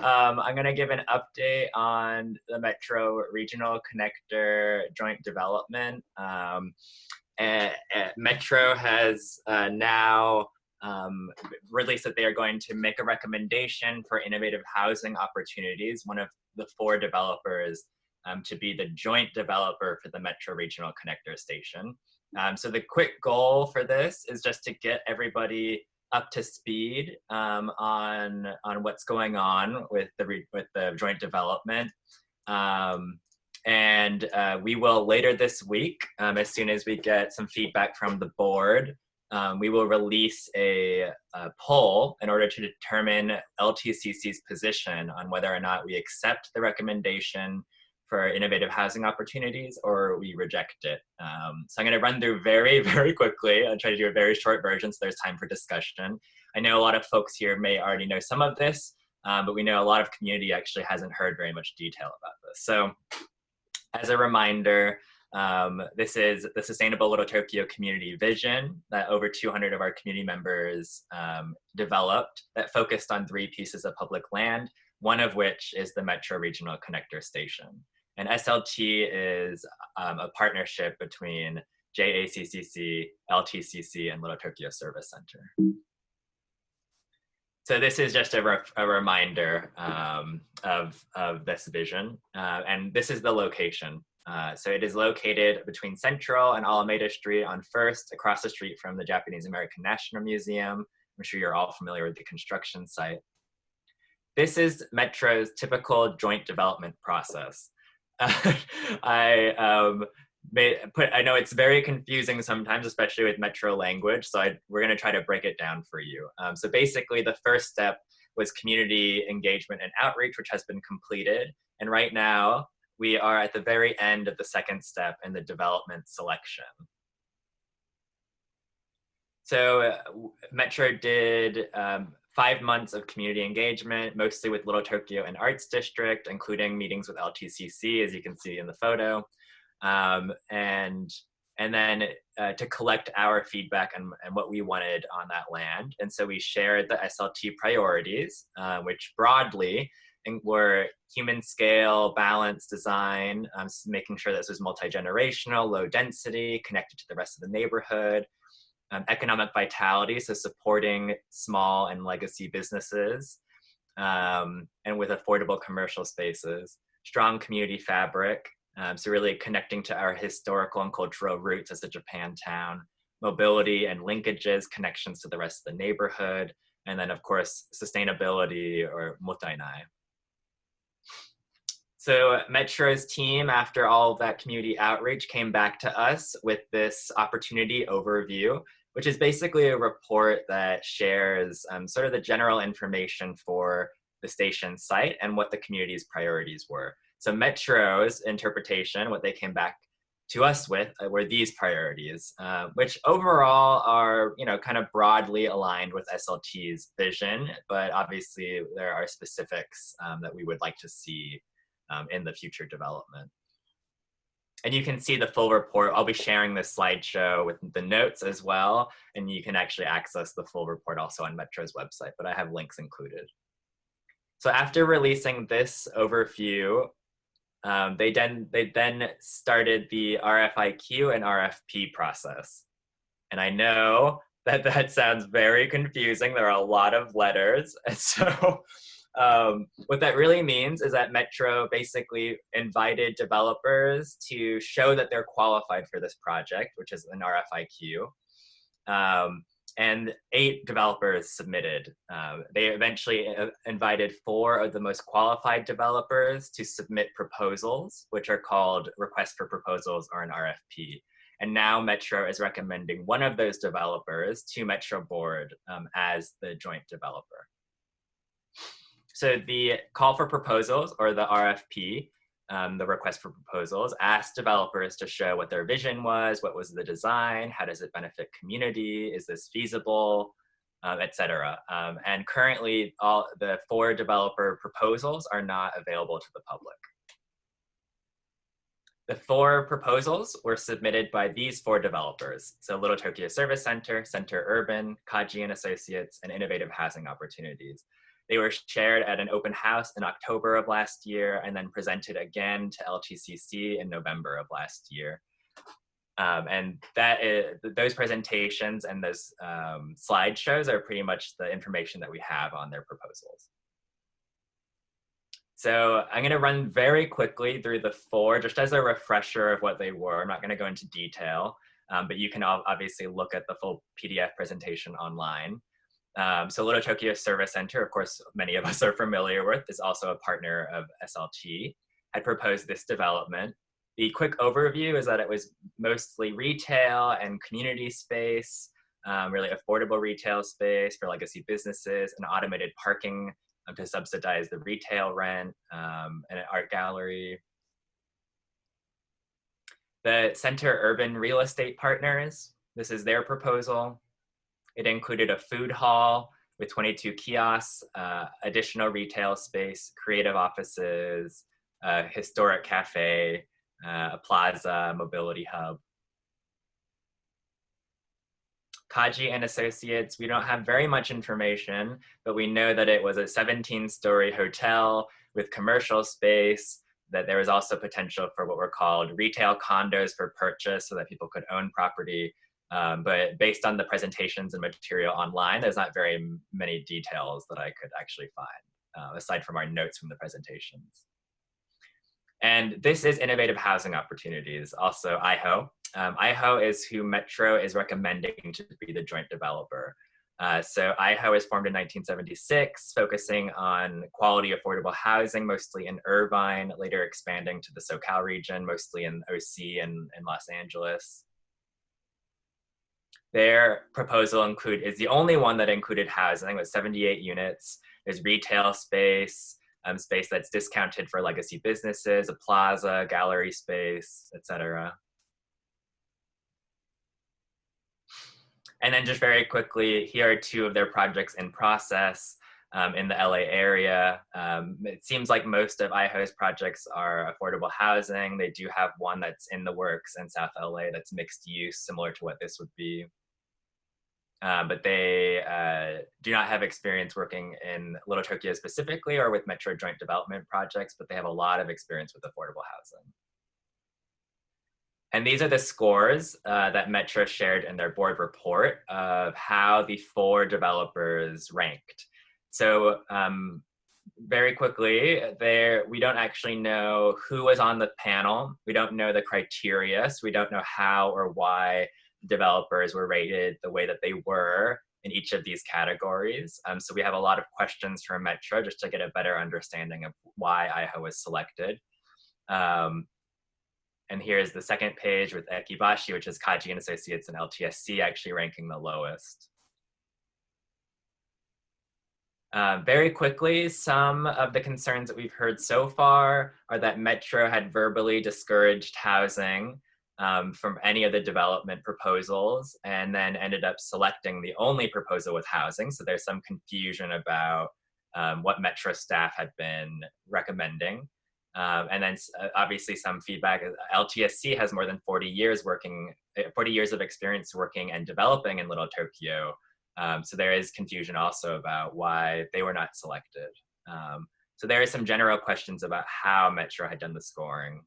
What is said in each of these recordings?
I'm going to give an update on the Metro Regional Connector joint development. Metro has now released that they are going to make a recommendation for innovative housing opportunities, one of the 4 developers to be the joint developer for the Metro Regional Connector station. So the quick goal for this is just to get everybody up to speed on what's going on with the joint development. We will later this week, as soon as we get some feedback from the board, we will release a poll in order to determine LTCC's position on whether or not we accept the recommendation for innovative housing opportunities or we reject it. So I'm going to run through very, very quickly. I'll try to do a very short version so there's time for discussion. I know a lot of folks here may already know some of this, but we know a lot of community actually hasn't heard very much detail about this. So as a reminder, this is the Sustainable Little Tokyo Community Vision that over 200 of our community members developed that focused on 3 pieces of public land, one of which is the Metro Regional Connector Station. And SLT is a partnership between JACCC, LTCC, and Little Tokyo Service Center. So this is just a reminder of this vision. And this is the location. So it is located between Central and Alameda Street on First, across the street from the Japanese American National Museum. I'm sure you're all familiar with the construction site. This is Metro's typical joint development process. I know it's very confusing sometimes, especially with Metro language, so we're going to try to break it down for you. So basically, the first step was community engagement and outreach, which has been completed. And right now, we are at the very end of the second step in the development selection. So Metro did 5 months of community engagement, mostly with Little Tokyo and Arts District, including meetings with LTCC, as you can see in the photo. And then to collect our feedback and what we wanted on that land. And so we shared the SLT priorities, which broadly were human scale, balanced design, making sure this was multi-generational, low density, connected to the rest of the neighborhood, economic vitality, so supporting small and legacy businesses, and with affordable commercial spaces, strong community fabric, so really connecting to our historical and cultural roots as a Japan town, mobility and linkages, connections to the rest of the neighborhood, and then of course, sustainability or motainai. So Metro's team, after all of that community outreach, came back to us with this opportunity overview, which is basically a report that shares sort of the general information for the station site and what the community's priorities were. So Metro's interpretation, what they came back to us with were these priorities, which overall are, kind of broadly aligned with SLT's vision, but obviously there are specifics that we would like to see in the future development. And you can see the full report. I'll be sharing this slideshow with the notes as well, and you can actually access the full report also on Metro's website, but I have links included. So after releasing this overview, they then started the RFIQ and RFP process. And I know that that sounds very confusing. There are a lot of letters. And so what that really means is that Metro basically invited developers to show that they're qualified for this project, which is an RFIQ. And 8 developers submitted. They eventually invited 4 of the most qualified developers to submit proposals, which are called requests for proposals or an RFP. And now Metro is recommending one of those developers to Metro Board as the joint developer. So the call for proposals, or the RFP, the request for proposals, asked developers to show what their vision was, what was the design, how does it benefit community, is this feasible, etc. And currently, all the 4 developer proposals are not available to the public. The 4 proposals were submitted by these 4 developers. So Little Tokyo Service Center, Center Urban, Kaji and Associates, and Innovative Housing Opportunities. They were shared at an open house in October of last year and then presented again to LTCC in November of last year. And those presentations and those slideshows are pretty much the information that we have on their proposals. So I'm going to run very quickly through the four, just as a refresher of what they were. I'm not going to go into detail, but you can obviously look at the full PDF presentation online. So Little Tokyo Service Center, of course, many of us are familiar with, is also a partner of SLT, had proposed this development. The quick overview is that it was mostly retail and community space, really affordable retail space for legacy businesses, and automated parking to subsidize the retail rent, and an art gallery. The Center Urban Real Estate Partners, this is their proposal. It included a food hall with 22 kiosks, additional retail space, creative offices, a historic cafe, a plaza, mobility hub. Kaji and Associates, we don't have very much information, but we know that it was a 17-story hotel with commercial space, that there was also potential for what were called retail condos for purchase so that people could own property. But based on the presentations and material online, there's not very many details that I could actually find, aside from our notes from the presentations. And this is Innovative Housing Opportunities, also IHO. IHO is who Metro is recommending to be the joint developer. So IHO was formed in 1976, focusing on quality affordable housing, mostly in Irvine, later expanding to the SoCal region, mostly in OC and Los Angeles. Their proposal is the only one that included housing with 78 units. There's retail space, space that's discounted for legacy businesses, a plaza, gallery space, etc. And then just very quickly, here are two of their projects in process in the LA area. It seems like most of IHO's projects are affordable housing. They do have one that's in the works in South LA that's mixed use, similar to what this would be. But they do not have experience working in Little Tokyo specifically or with Metro joint development projects, but they have a lot of experience with affordable housing. And these are the scores that Metro shared in their board report of how the four developers ranked. So very quickly, we don't actually know who was on the panel. We don't know the criteria, so we don't know how or why developers were rated the way that they were in each of these categories. So we have a lot of questions from Metro just to get a better understanding of why IHO was selected. And here's the second page with Ekibashi, which is Kaji and Associates and LTSC actually ranking the lowest. Very quickly, some of the concerns that we've heard so far are that Metro had verbally discouraged housing from any of the development proposals and then ended up selecting the only proposal with housing. So there's some confusion about what Metro staff had been recommending. And then obviously some feedback. LTSC has more than 40 years of experience working and developing in Little Tokyo. So there is confusion also about why they were not selected. So there are some general questions about how Metro had done the scoring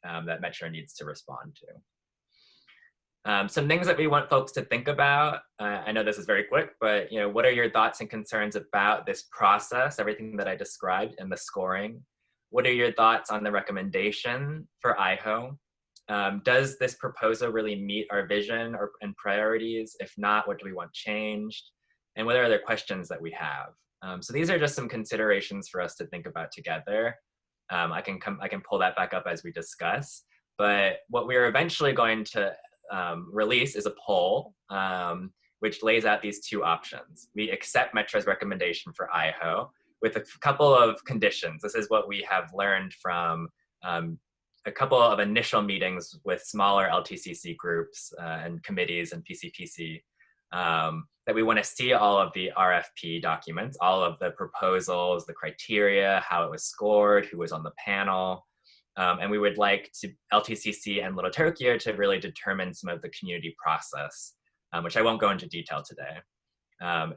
that Metro needs to respond to. Some things that we want folks to think about. I know this is very quick, but what are your thoughts and concerns about this process, everything that I described in the scoring? What are your thoughts on the recommendation for IHO? Does this proposal really meet our vision and priorities? If not, what do we want changed? And what are other questions that we have? So these are just some considerations for us to think about together. I can pull that back up as we discuss. But what we're eventually going to release is a poll, which lays out these two options. We accept Metro's recommendation for IHO with a couple of conditions. This is what we have learned from a couple of initial meetings with smaller LTCC groups and committees and PCPC, that we want to see all of the RFP documents, all of the proposals, the criteria, how it was scored, who was on the panel. And we would like LTCC and Little Tokyo to really determine some of the community process, which I won't go into detail today.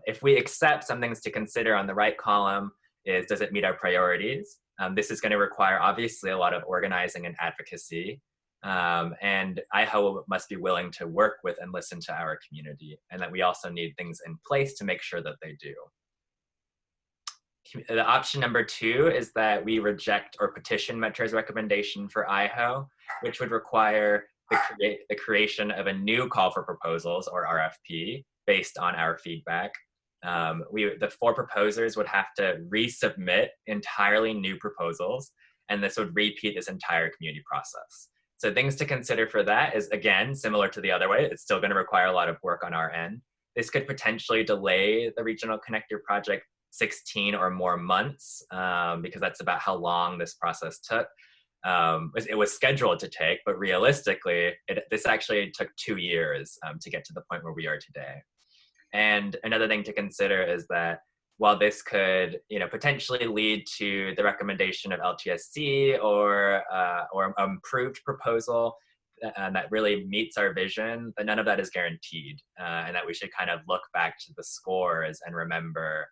If we accept some things to consider on the right column is, does it meet our priorities? This is going to require obviously a lot of organizing and advocacy. And IHO must be willing to work with and listen to our community, and that we also need things in place to make sure that they do. The option number 2 is that we reject or petition Metro's recommendation for IHO, which would require the creation of a new call for proposals, or RFP, based on our feedback. The 4 proposers would have to resubmit entirely new proposals, and this would repeat this entire community process. So things to consider for that is, again, similar to the other way, it's still going to require a lot of work on our end. This could potentially delay the Regional Connector project 16 or more months, because that's about how long this process took. It was scheduled to take, but realistically, this actually took 2 years to get to the point where we are today. And another thing to consider is that while this could, potentially lead to the recommendation of LTSC or improved proposal that really meets our vision, but none of that is guaranteed, and that we should kind of look back to the scores and remember,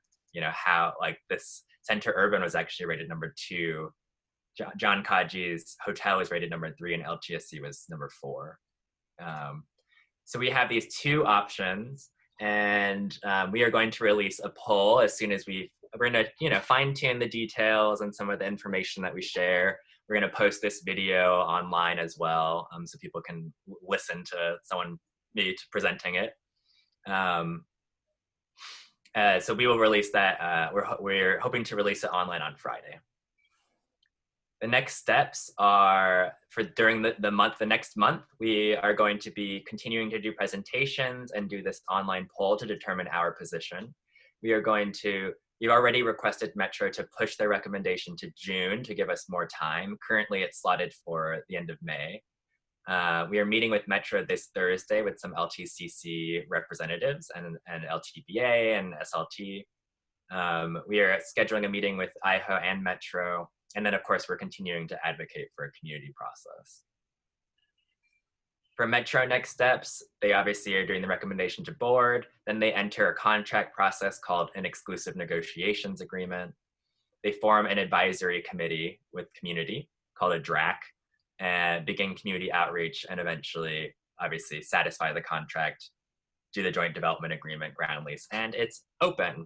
how this Center Urban was actually rated number 2. John Kaji's hotel was rated number 3, and LTSC was number 4. So we have these 2 options. And we are going to release a poll as soon as we're going to fine tune the details and some of the information that we share. We're going to post this video online as well, so people can listen to me presenting it. So we will release that. We're hoping to release it online on Friday. The next steps are during the next month, we are going to be continuing to do presentations and do this online poll to determine our position. We've already requested Metro to push their recommendation to June to give us more time. Currently, it's slotted for the end of May. We are meeting with Metro this Thursday with some LTCC representatives and LTBA and SLT. We are scheduling a meeting with IHO and Metro. And then, of course, we're continuing to advocate for a community process. For Metro next steps, they obviously are doing the recommendation to board. Then they enter a contract process called an exclusive negotiations agreement. They form an advisory committee with community called a DRAC and begin community outreach, and eventually, obviously, satisfy the contract, do the joint development agreement, ground lease, and it's open.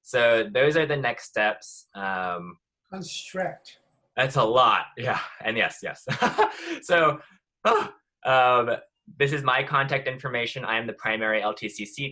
So those are the next steps. That's strict. That's a lot, yeah, and yes. So this is my contact information. I am the primary LTCC